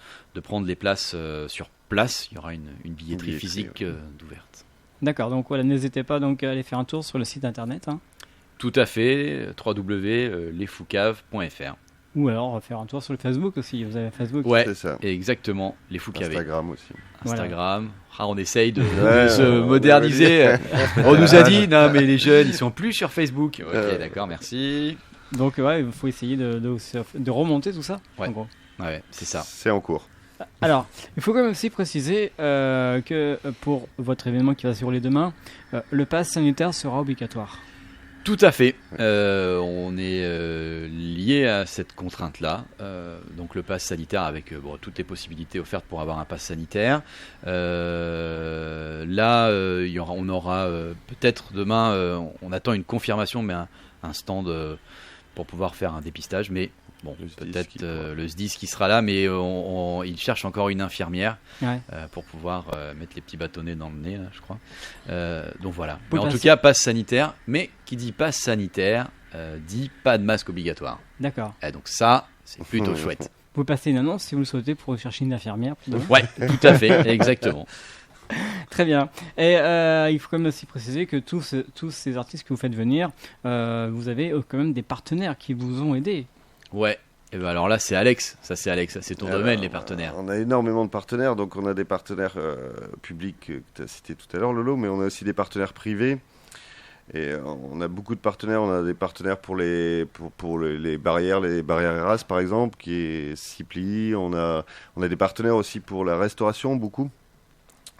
prendre les places sur place. Il y aura une billetterie physique d'ouverte. D'accord, donc voilà, n'hésitez pas donc à aller faire un tour sur le site internet. Hein. Tout à fait, www.lesfoucaves.fr. Ou alors faire un tour sur le Facebook aussi. Vous avez Facebook? Ouais, c'est ça. Exactement, les Foucaves. Instagram aussi. Instagram. Ah, on essaye de se moderniser. On nous a dit, non mais les jeunes, ils sont plus sur Facebook. Ok, d'accord, merci. Donc ouais, il faut essayer de remonter tout ça. Ouais. En gros. Ouais, c'est ça. C'est en cours. Alors, il faut quand même aussi préciser que pour votre événement qui va se dérouler demain, le pass sanitaire sera obligatoire. Tout à fait. On est lié à cette contrainte-là. Donc le pass sanitaire avec toutes les possibilités offertes pour avoir un pass sanitaire. Là, on aura peut-être demain, on attend une confirmation, mais un stand pour pouvoir faire un dépistage. Mais bon, peut-être le SDIS qui sera là, mais il cherche encore une infirmière pour pouvoir mettre les petits bâtonnets dans le nez, là, je crois. Donc voilà. Mais en tout cas, passe sanitaire. Mais qui dit passe sanitaire dit pas de masque obligatoire. D'accord. Et donc ça, c'est plutôt chouette. Vous pouvez passer une annonce si vous le souhaitez pour chercher une infirmière. Ouais, tout à fait, exactement. Très bien. Et il faut quand même aussi préciser que tous ces artistes que vous faites venir, vous avez quand même des partenaires qui vous ont aidé. Ouais, et ben alors là c'est Alex, ça c'est ton domaine, les partenaires. On a énormément de partenaires, donc on a des partenaires publics que tu as cité tout à l'heure, Lolo, mais on a aussi des partenaires privés. Et on a beaucoup de partenaires, on a des partenaires pour les barrières Eras par exemple, qui est Cipli, on a des partenaires aussi pour la restauration, beaucoup.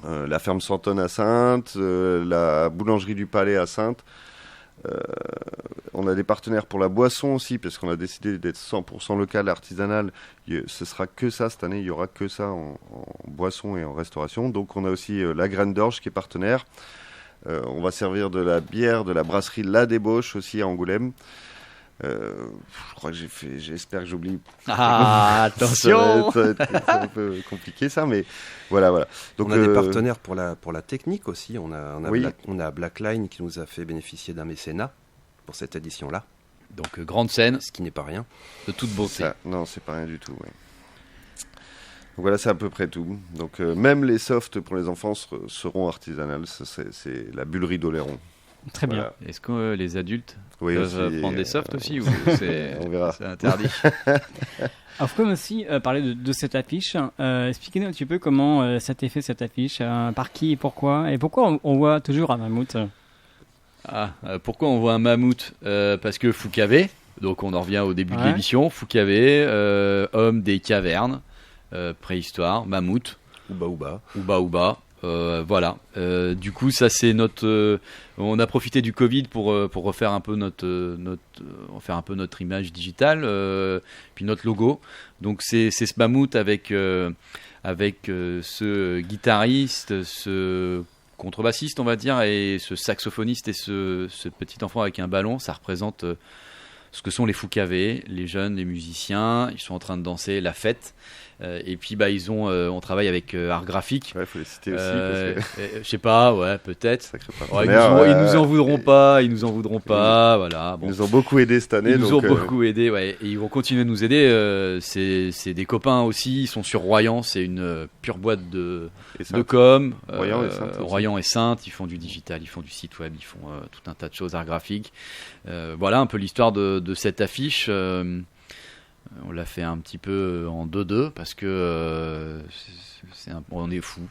La ferme Santonne à Saintes, la boulangerie du Palais à Saintes. On a des partenaires pour la boisson aussi, parce qu'on a décidé d'être 100% local, artisanal. Ce sera que ça cette année, il y aura que ça en boisson et en restauration. Donc on a aussi la Graine d'Orge qui est partenaire. On va servir de la bière de la brasserie La Débauche aussi à Angoulême. Je crois que j'espère que j'oublie. Ah, attention. Ça va être un peu compliqué ça, mais voilà. Donc on a des partenaires pour la technique aussi. On a oui. on a Blackline qui nous a fait bénéficier d'un mécénat pour cette édition-là. Donc grande scène, ce qui n'est pas rien. De toute beauté. Non, c'est pas rien du tout. Ouais. Donc voilà, c'est à peu près tout. Donc même les softs pour les enfants seront artisanales. C'est la bullerie d'Oléron. Très bien. Voilà. Est-ce que les adultes peuvent aussi, prendre des softs aussi ou on verra. C'est interdit? Alors, faut aussi parler de cette affiche. Expliquez-nous un petit peu comment ça t'est fait cette affiche, par qui et pourquoi on voit toujours un mammouth. Pourquoi on voit un mammouth? Parce que Foucavé, donc on en revient au début de l'émission, Foucavé, homme des cavernes, préhistoire, mammouth, Ouba. Voilà. Du coup, ça c'est notre. On a profité du Covid pour refaire un peu faire un peu notre image digitale, puis notre logo. Donc c'est ce mammouth avec ce guitariste, ce contrebassiste, on va dire, et ce saxophoniste et ce petit enfant avec un ballon. Ça représente ce que sont les Foucavé, les jeunes, les musiciens. Ils sont en train de danser la fête. Et puis on travaille avec Art Graphique. Ouais, faut les citer aussi. Parce que... je sais pas, ouais, peut-être. Ils nous en voudront pas, voilà. Bon. Ils nous ont beaucoup aidé cette année. Ils nous ont beaucoup aidé, ouais. Et ils vont continuer de nous aider. C'est des copains aussi. Ils sont sur Royan. C'est une pure boîte de com. Royan et Sainte. Ils font du digital, ils font du site web, ils font tout un tas de choses, Art Graphique. Voilà un peu l'histoire de cette affiche. On l'a fait un petit peu en 2-2 parce que on est fou.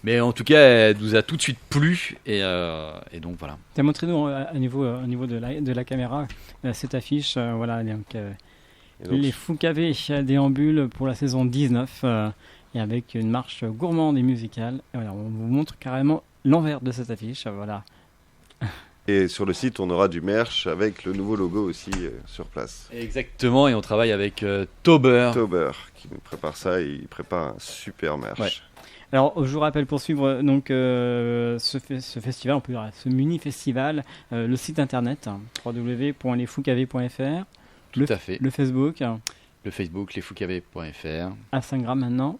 Mais en tout cas, elle nous a tout de suite plu et donc voilà. Montrez-nous au niveau de la caméra cette affiche. Voilà, donc, les Foucavé déambulent pour la saison 19 et avec une marche gourmande et musicale. Et voilà, on vous montre carrément l'envers de cette affiche. Voilà. Et sur le site, on aura du merch avec le nouveau logo aussi sur place. Exactement, et on travaille avec Tauber. Tauber qui nous prépare ça, et il prépare un super merch. Ouais. Alors, je vous rappelle, pour suivre donc, ce festival, on peut dire ce mini-festival, le site internet www.lesfoucavé.fr. Tout à fait. Le Facebook. Le Facebook, lesfoucavé.fr. Instagram maintenant.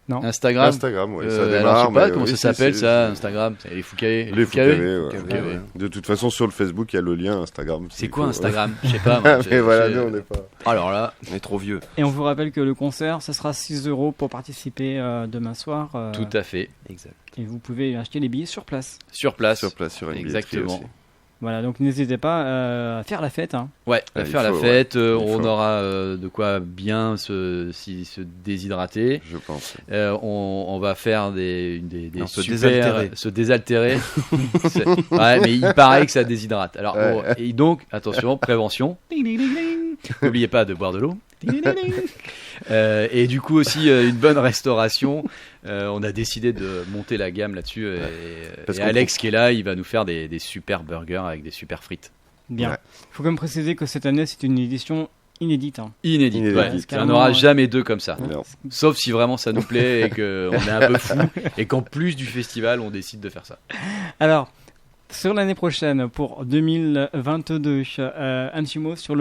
Non. Instagram, ouais, ça démarre. Alors, je sais pas comment oui, ça s'appelle ça, Instagram. C'est les Foucavé. Les Foucavé, ouais. De toute façon, sur le Facebook, il y a le lien Instagram. C'est quoi Instagram? Je sais pas. Moi, mais voilà, nous, on n'est pas. Alors là, on est trop vieux. Et on vous rappelle que le concert, ça sera 6 € pour participer demain soir. Tout à fait. Exact. Et vous pouvez acheter les billets sur place. Sur place, sur une exactement. Aussi. Voilà, donc n'hésitez pas à faire la fête. Hein. Ouais, à faire la fête. On aura de quoi bien se déshydrater. Je pense. On va faire des se désaltérer. Ouais, mais il paraît que ça déshydrate. Alors, et donc, attention, prévention. N'oubliez pas de boire de l'eau. Et du coup aussi une bonne restauration. On a décidé de monter la gamme là-dessus et Alex qui est là, il va nous faire des super burgers avec des super frites. Bien. Il faut quand même préciser que cette année c'est une édition inédite. Hein. Inédite. Ouais. Il n'y en aura jamais deux comme ça. Non. Sauf si vraiment ça nous plaît et qu'on est un peu fou et qu'en plus du festival on décide de faire ça. Alors, sur l'année prochaine, pour 2022, un petit mot sur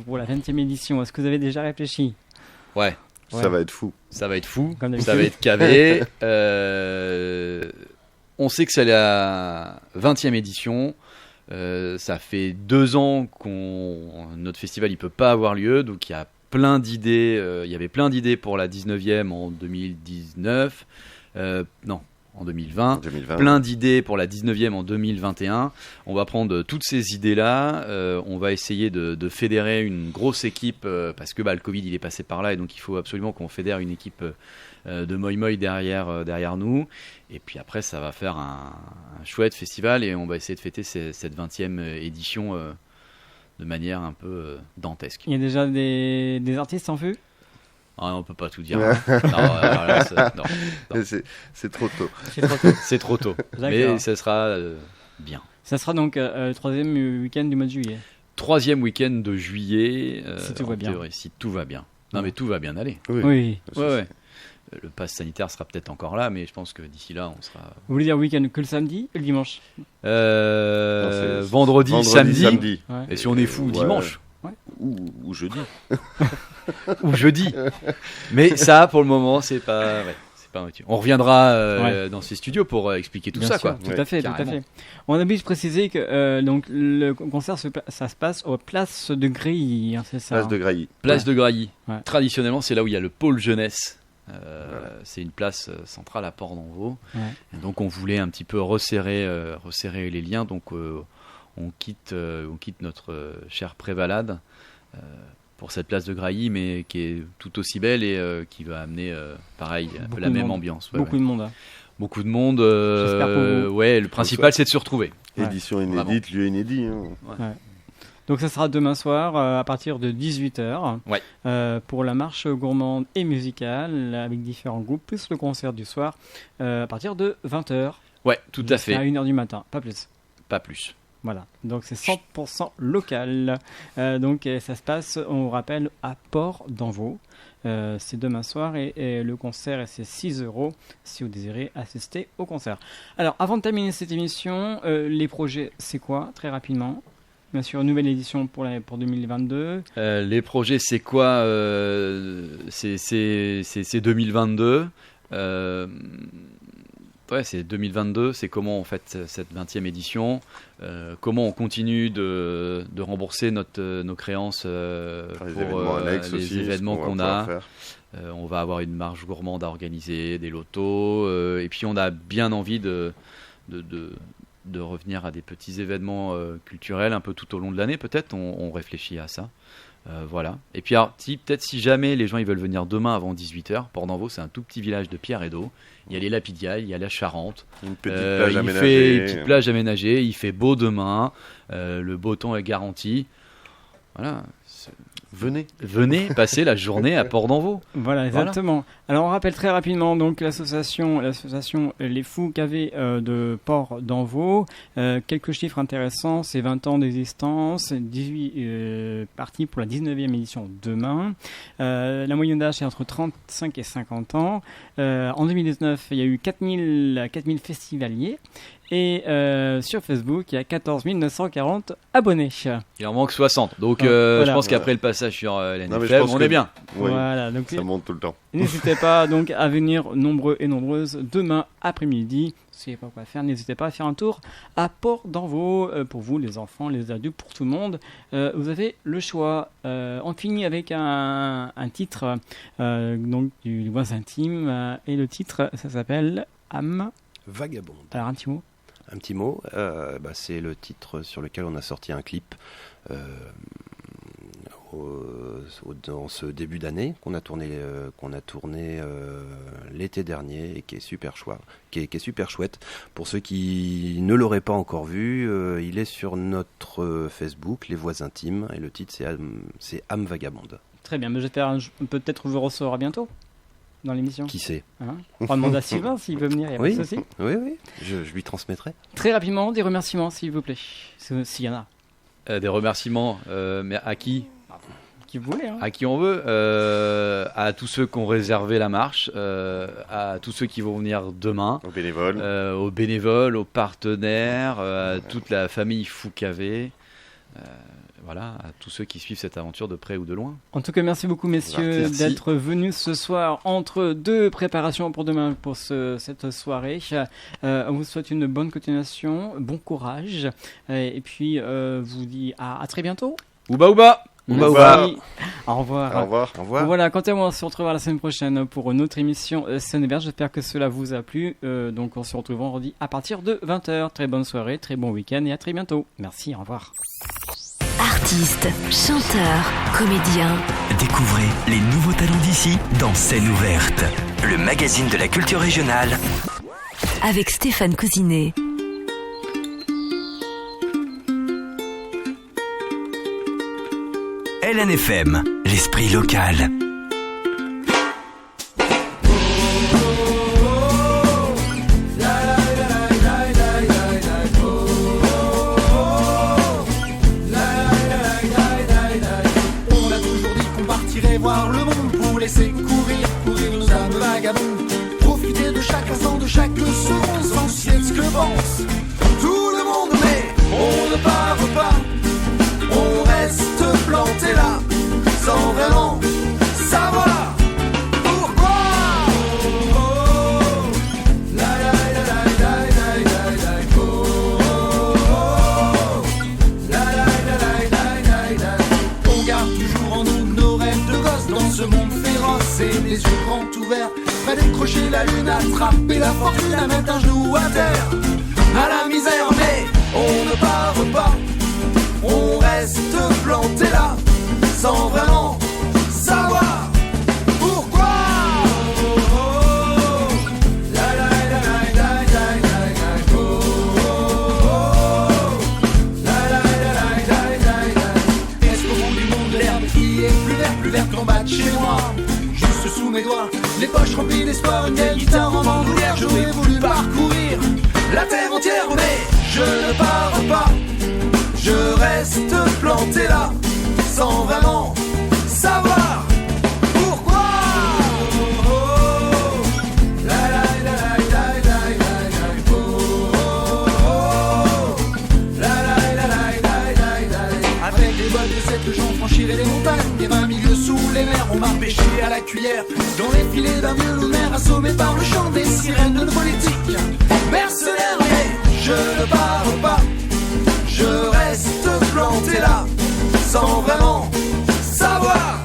pour la 20e édition. Est-ce que vous avez déjà réfléchi? Ouais. Ça va être fou. Ça va être fou. Ça va être cavé. On sait que c'est la 20e édition. Ça fait 2 ans notre festival il peut pas avoir lieu. Donc il y a plein d'idées. Il y avait plein d'idées pour la 19e en 2019. En 2020, plein d'idées pour la 19e en 2021. On va prendre toutes ces idées-là, on va essayer de fédérer une grosse équipe, parce que le Covid il est passé par là, et donc il faut absolument qu'on fédère une équipe de Moi Moi derrière nous. Et puis après, ça va faire un chouette festival, et on va essayer de fêter cette 20e édition de manière un peu dantesque. Il y a déjà des artistes en vue? On peut pas tout dire. Non. C'est trop tôt. C'est trop tôt. Mais ça sera bien. Ça sera donc le 3e week-end du mois de juillet. 3e week-end de juillet. Si tout va bien. Théorie, si tout va bien. Non, mais tout va bien aller. Oui. Ouais. le pass sanitaire sera peut-être encore là, mais je pense que d'ici là, on sera. Vous voulez dire week-end que le samedi et le dimanche? Vendredi, samedi. Ouais. Et si on est fou, dimanche. Ouais. Ou jeudi. Ou jeudi. Mais ça, pour le moment, c'est pas un motif. On reviendra dans ces studios pour expliquer tout Bien ça, sûr, quoi. Tout à fait. On a oublié de préciser que donc le concert ça se passe aux Places de Grailly, hein, c'est ça. Place de Grailly. Place de Grailly. Ouais. Traditionnellement, c'est là où il y a le pôle jeunesse. C'est une place centrale à Port-d'Envaux. Ouais. Et donc on voulait un petit peu resserrer les liens. Donc on quitte notre chère Prévalade pour cette place de Grailly, mais qui est tout aussi belle et qui va amener pareil un peu la même ambiance. Beaucoup de monde. Hein. Beaucoup de monde. J'espère pour vous. Ouais, le principal c'est de se retrouver. Édition inédite, lieu inédit. Hein. Ouais. Donc ça sera demain soir à partir de 18h pour la marche gourmande et musicale avec différents groupes, plus le concert du soir à partir de 20h. Ouais, tout à fait. À 1h du matin, pas plus. Pas plus. Voilà, donc c'est 100% local. Donc ça se passe, on rappelle, à Port-d'Envaux. C'est demain soir et le concert c'est 6 € si vous désirez assister au concert. Alors avant de terminer cette émission, les projets c'est quoi très rapidement? Bien sûr, une nouvelle édition pour 2022. Les projets, c'est quoi c'est 2022. C'est 2022. C'est comment on fait cette 20e édition. Comment on continue de rembourser nos créances pour les événements qu'on a. On va avoir une marche gourmande à organiser, des lotos. Et puis on a bien envie de revenir à des petits événements culturels un peu tout au long de l'année, peut-être. On réfléchit à ça. Voilà. Et puis, alors, peut-être si jamais les gens ils veulent venir demain avant 18h, Port-d'Envaux, c'est un tout petit village de pierre et d'eau. Il y a les Lapidiales, il y a la Charente. Une petite plage aménagée. Fait une petite plage aménagée. Il fait beau demain. Le beau temps est garanti. Voilà. Venez passer la journée à Port-d'Envaux. Voilà, exactement. Alors on rappelle très rapidement donc l'association Les Fous Cavés de Port-d'Envaux. Quelques chiffres intéressants, c'est 20 ans d'existence, 18 parties pour la 19e édition demain. La moyenne d'âge est entre 35 et 50 ans. En 2019, il y a eu 4000 festivaliers. Et sur Facebook, il y a 14 940 abonnés. Il en manque 60. Donc voilà. je pense qu'après le passage sur l'NFM, on est bien. Oui, voilà, donc ça monte tout le temps. N'hésitez pas donc à venir nombreux et nombreuses demain après-midi. Si vous ne savez pas quoi faire, n'hésitez pas à faire un tour à Port-d'Envaux pour vous, les enfants, les adultes, pour tout le monde. Vous avez le choix. On finit avec un titre donc du Voix Intime et le titre, ça s'appelle Âme Vagabonde. Alors un petit mot. Un petit mot, c'est le titre sur lequel on a sorti un clip dans ce début d'année qu'on a tourné l'été dernier et qui est super chouette. Pour ceux qui ne l'auraient pas encore vu, il est sur notre Facebook, Les Voix Intimes, et le titre c'est Âme Vagabonde. Très bien, mais j'espère peut-être vous recevoir bientôt dans l'émission. Qui sait On va demander à Sylvain s'il veut venir, il n'y a pas de souci. Oui, je lui transmettrai. Très rapidement, des remerciements s'il vous plaît, s'il y en a. Des remerciements, mais à qui? Qui vous voulez, hein. À qui on veut, à tous ceux qui ont réservé la marche, à tous ceux qui vont venir demain, aux bénévoles, aux partenaires, à toute la famille Foucavé. Voilà, à tous ceux qui suivent cette aventure de près ou de loin. En tout cas, merci beaucoup, messieurs, d'être venus ce soir entre deux préparations pour demain pour cette soirée. On vous souhaite une bonne continuation, bon courage, et puis vous dit à très bientôt. Ouba ouba. Au revoir. Au revoir. Voilà, quant à moi, on se retrouvera la semaine prochaine pour une autre émission Scène Verte. J'espère que cela vous a plu. Donc on se retrouve vendredi à partir de 20h. Très bonne soirée, très bon week-end et à très bientôt. Merci, au revoir. Artistes, chanteurs, comédiens. Découvrez les nouveaux talents d'ici dans Scène Ouverte, le magazine de la culture régionale. Avec Stéphane Cousinet. LNFM, l'esprit local. On a toujours dit qu'on partirait voir le monde pour laisser courir nos âmes vagabondes. planter là, sans vraiment savoir pourquoi. On garde toujours en nous nos rêves de gosse dans ce monde féroce et les yeux grands ouverts, près décrocher la lune, attraper la fortune, à mettre un genou à terre, à la misère, mais on ne part pas, on reste planté là, sans vraiment savoir pourquoi. Est-ce qu'au bout du monde l'herbe qui est plus verte qu'en bas de chez moi, juste sous mes doigts, les poches remplies d'espoir, une vieille guitare en bandoulière, j'aurais voulu parcourir la terre entière, mais je ne pars pas, je reste planté là, sans vraiment savoir pourquoi. Avec les bottes de cette j'en franchirai les montagnes, des 20 milieux sous les mers, on m'a pêché à la cuillère, dans les filets d'un vieux loup-mer, assommé par le chant des sirènes de nos politiques mercenaires, mais je ne pars pas, je reste planté là, sans vraiment savoir.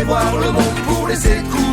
Voir le monde pour laisser couler